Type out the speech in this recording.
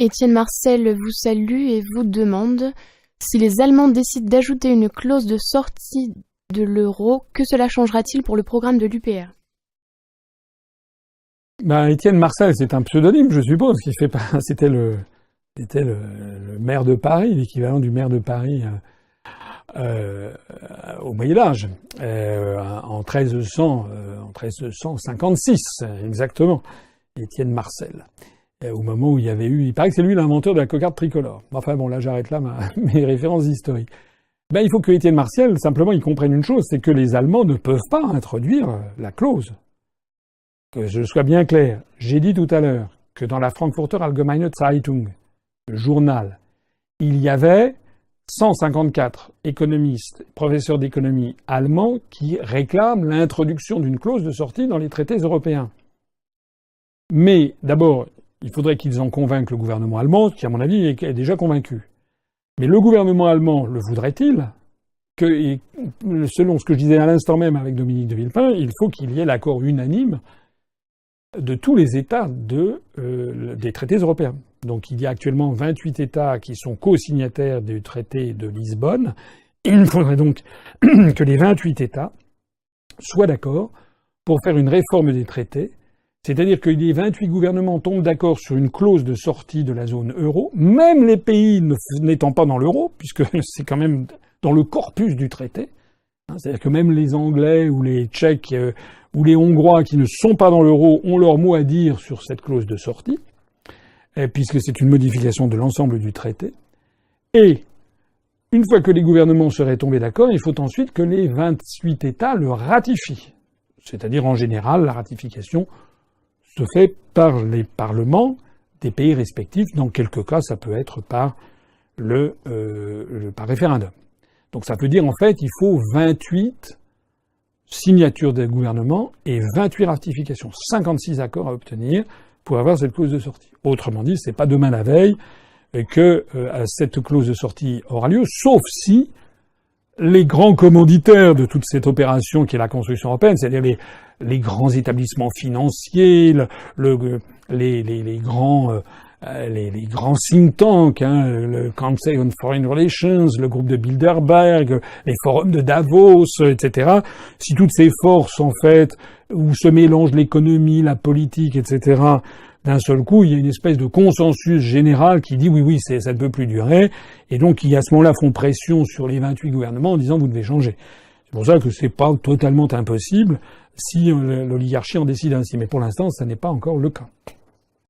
Étienne Marcel vous salue et vous demande si les Allemands décident d'ajouter une clause de sortie de l'euro, que cela changera-t-il pour le programme de l'UPR? Étienne Marcel, c'est un pseudonyme, je suppose, qui fait pas. C'était le maire de Paris, l'équivalent du maire de Paris au Moyen Âge, en 1356 exactement. Étienne Marcel. Au moment où il y avait eu, il paraît que c'est lui l'inventeur de la cocarde tricolore. Enfin bon, là j'arrête là mes références historiques. Il faut que Étienne Marcel, simplement, il comprenne une chose, c'est que les Allemands ne peuvent pas introduire la clause. Que je sois bien clair, j'ai dit tout à l'heure que dans la Frankfurter Allgemeine Zeitung, le journal, il y avait 154 économistes, professeurs d'économie allemands qui réclament l'introduction d'une clause de sortie dans les traités européens. Mais d'abord, il faudrait qu'ils en convainquent le gouvernement allemand, qui à mon avis est déjà convaincu. Mais le gouvernement allemand le voudrait-il? Que, selon ce que je disais à l'instant même avec Dominique de Villepin, il faut qu'il y ait l'accord unanime de tous les États des traités européens. Donc il y a actuellement 28 États qui sont co-signataires du traité de Lisbonne. Il faudrait donc que les 28 États soient d'accord pour faire une réforme des traités. C'est-à-dire que les 28 gouvernements tombent d'accord sur une clause de sortie de la zone euro, même les pays n'étant pas dans l'euro, puisque c'est quand même dans le corpus du traité. C'est-à-dire que même les Anglais ou les Tchèques ou les Hongrois qui ne sont pas dans l'euro ont leur mot à dire sur cette clause de sortie, puisque c'est une modification de l'ensemble du traité. Et une fois que les gouvernements seraient tombés d'accord, il faut ensuite que les 28 États le ratifient. C'est-à-dire, en général, la ratification se fait par les parlements des pays respectifs. Dans quelques cas, ça peut être par référendum. Donc ça veut dire, en fait, il faut 28 signatures des gouvernements et 28 ratifications. 56 accords à obtenir pour avoir cette clause de sortie. Autrement dit, c'est pas demain la veille que cette clause de sortie aura lieu, sauf si les grands commanditaires de toute cette opération qui est la construction européenne, c'est-à-dire les grands établissements financiers, les grands think tanks, le Council on Foreign Relations, le groupe de Bilderberg, les forums de Davos, etc. Si toutes ces forces, en fait, où se mélangent l'économie, la politique, etc., d'un seul coup, il y a une espèce de consensus général qui dit oui, ça ne peut plus durer, et donc qui à ce moment-là font pression sur les 28 gouvernements en disant vous devez changer. C'est pour ça que c'est pas totalement impossible si l'oligarchie en décide ainsi. Mais pour l'instant, ça n'est pas encore le cas.